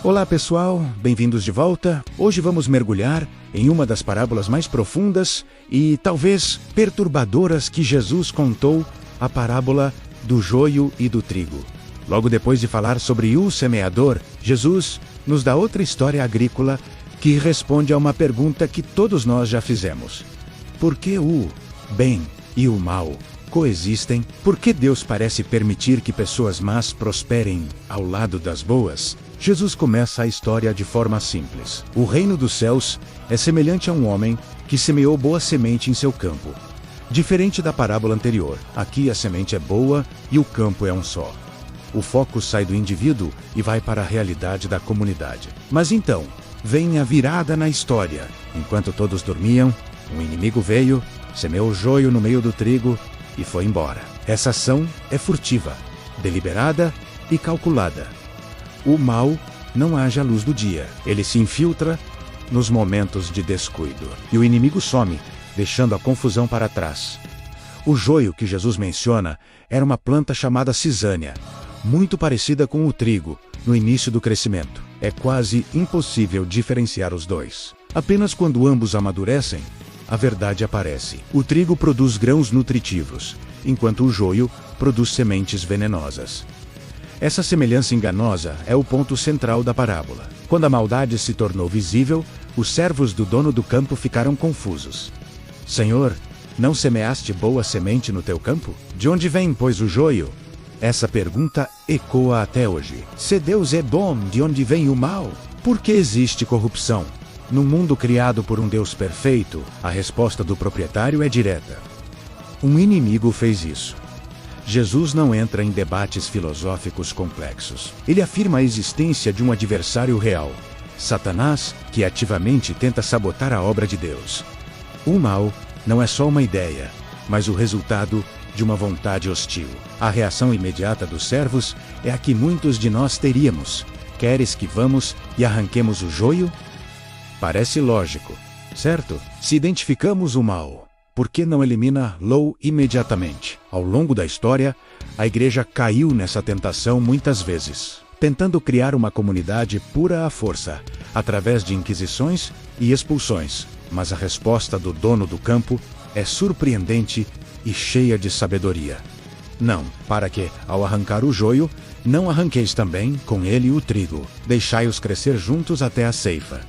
Olá pessoal, bem-vindos de volta. Hoje vamos mergulhar em uma das parábolas mais profundas e talvez perturbadoras que Jesus contou, a parábola do joio e do trigo. Logo depois de falar sobre o semeador, Jesus nos dá outra história agrícola que responde a uma pergunta que todos nós já fizemos. Por que o bem e o mal coexistem? Por que Deus parece permitir que pessoas más prosperem ao lado das boas? Jesus começa a história de forma simples. O reino dos céus é semelhante a um homem que semeou boa semente em seu campo. Diferente da parábola anterior, aqui a semente é boa e o campo é um só. O foco sai do indivíduo e vai para a realidade da comunidade. Mas então, vem a virada na história. Enquanto todos dormiam, um inimigo veio, semeou joio no meio do trigo e foi embora. Essa ação é furtiva, deliberada e calculada. O mal não age à luz do dia. Ele se infiltra nos momentos de descuido. E o inimigo some, deixando a confusão para trás. O joio que Jesus menciona era uma planta chamada cisânia, muito parecida com o trigo, no início do crescimento. É quase impossível diferenciar os dois. Apenas quando ambos amadurecem, a verdade aparece. O trigo produz grãos nutritivos, enquanto o joio produz sementes venenosas. Essa semelhança enganosa é o ponto central da parábola. Quando a maldade se tornou visível, os servos do dono do campo ficaram confusos. Senhor, não semeaste boa semente no teu campo? De onde vem, pois, o joio? Essa pergunta ecoa até hoje. Se Deus é bom, de onde vem o mal? Por que existe corrupção? Num mundo criado por um Deus perfeito, a resposta do proprietário é direta. Um inimigo fez isso. Jesus não entra em debates filosóficos complexos. Ele afirma a existência de um adversário real, Satanás, que ativamente tenta sabotar a obra de Deus. O mal não é só uma ideia, mas o resultado de uma vontade hostil. A reação imediata dos servos é a que muitos de nós teríamos. Queres que vamos e arranquemos o joio? Parece lógico, certo? Se identificamos o mal, por que não elimina-lo imediatamente? Ao longo da história, a igreja caiu nessa tentação muitas vezes, tentando criar uma comunidade pura à força, através de inquisições e expulsões. Mas a resposta do dono do campo é surpreendente e cheia de sabedoria. Não, para que, ao arrancar o joio, não arranqueis também com ele o trigo. Deixai-os crescer juntos até a ceifa.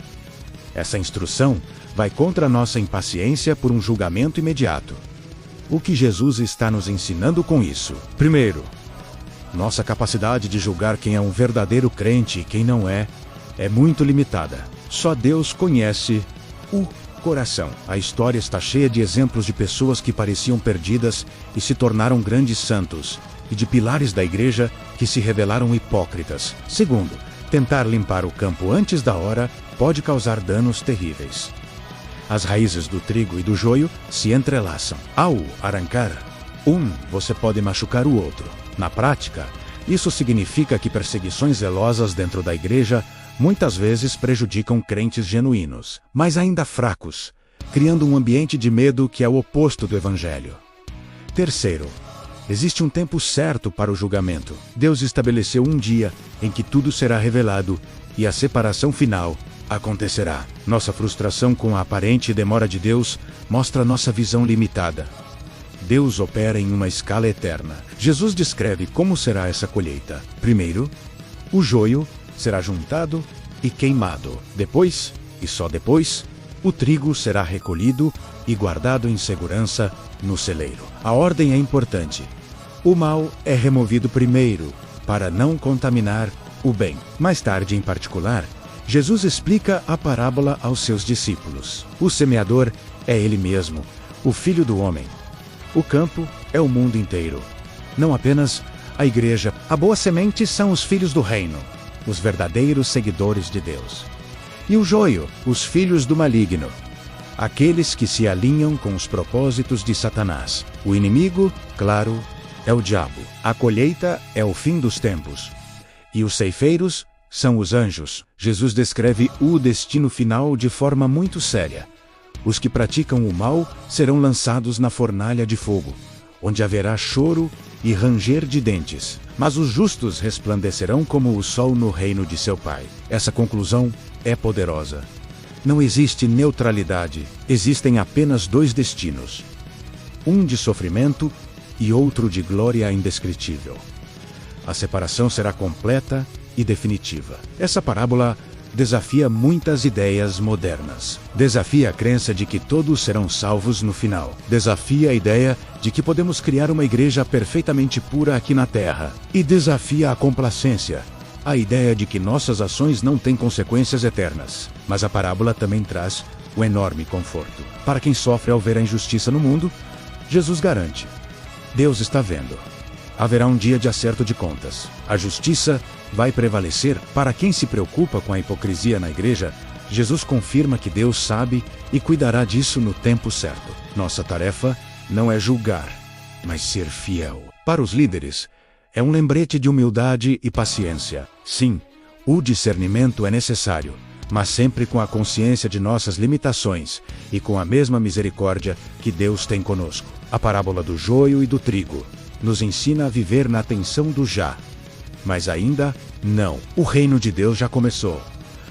Essa instrução vai contra a nossa impaciência por um julgamento imediato. O que Jesus está nos ensinando com isso? Primeiro, nossa capacidade de julgar quem é um verdadeiro crente e quem não é muito limitada. Só Deus conhece o coração. A história está cheia de exemplos de pessoas que pareciam perdidas e se tornaram grandes santos, e de pilares da igreja que se revelaram hipócritas. Segundo, tentar limpar o campo antes da hora pode causar danos terríveis. As raízes do trigo e do joio se entrelaçam. Ao arrancar você pode machucar o outro. Na prática, isso significa que perseguições zelosas dentro da igreja muitas vezes prejudicam crentes genuínos, mas ainda fracos, criando um ambiente de medo que é o oposto do evangelho. Terceiro, existe um tempo certo para o julgamento. Deus estabeleceu um dia em que tudo será revelado e a separação final acontecerá. Nossa frustração com a aparente demora de Deus mostra nossa visão limitada. Deus opera em uma escala eterna. Jesus descreve como será essa colheita. Primeiro, o joio será juntado e queimado. Depois, e só depois, o trigo será recolhido e guardado em segurança no celeiro. A ordem é importante. O mal é removido primeiro, para não contaminar o bem. Mais tarde, em particular, Jesus explica a parábola aos seus discípulos. O semeador é ele mesmo, o Filho do Homem. O campo é o mundo inteiro, não apenas a igreja. A boa semente são os filhos do reino, os verdadeiros seguidores de Deus. E o joio, os filhos do maligno, aqueles que se alinham com os propósitos de Satanás. O inimigo, claro, é o diabo. A colheita é o fim dos tempos. E os ceifeiros são os anjos. Jesus descreve o destino final de forma muito séria. Os que praticam o mal serão lançados na fornalha de fogo. onde haverá choro e ranger de dentes. Mas os justos resplandecerão como o sol no reino de seu Pai. Essa conclusão é poderosa. Não existe neutralidade, existem apenas dois destinos. Um de sofrimento e outro de glória indescritível. A separação será completa e definitiva. Essa parábola desafia muitas ideias modernas. Desafia a crença de que todos serão salvos no final. Desafia a ideia de que podemos criar uma igreja perfeitamente pura aqui na Terra. E desafia a complacência, a ideia de que nossas ações não têm consequências eternas. Mas a parábola também traz um enorme conforto. Para quem sofre ao ver a injustiça no mundo, Jesus garante: Deus está vendo. Haverá um dia de acerto de contas. A justiça vai prevalecer. Para quem se preocupa com a hipocrisia na igreja, Jesus confirma que Deus sabe e cuidará disso no tempo certo. Nossa tarefa não é julgar, mas ser fiel. Para os líderes, é um lembrete de humildade e paciência. Sim, o discernimento é necessário, mas sempre com a consciência de nossas limitações e com a mesma misericórdia que Deus tem conosco. A parábola do joio e do trigo nos ensina a viver na tensão do já. Mas ainda não. O reino de Deus já começou,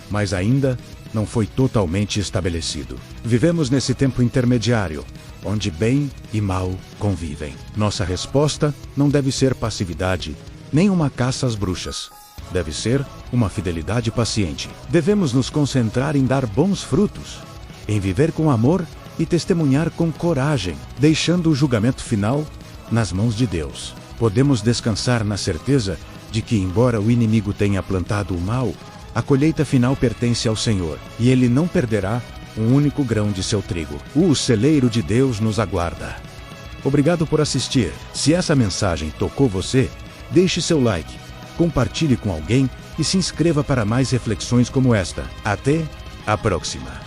mas ainda não foi totalmente estabelecido. Vivemos nesse tempo intermediário, onde bem e mal convivem. Nossa resposta não deve ser passividade, nem uma caça às bruxas. Deve ser uma fidelidade paciente. Devemos nos concentrar em dar bons frutos, em viver com amor e testemunhar com coragem, deixando o julgamento final nas mãos de Deus. Podemos descansar na certeza de que, embora o inimigo tenha plantado o mal, a colheita final pertence ao Senhor, e Ele não perderá um único grão de seu trigo. O celeiro de Deus nos aguarda. Obrigado por assistir. Se essa mensagem tocou você, deixe seu like, compartilhe com alguém e se inscreva para mais reflexões como esta. Até a próxima!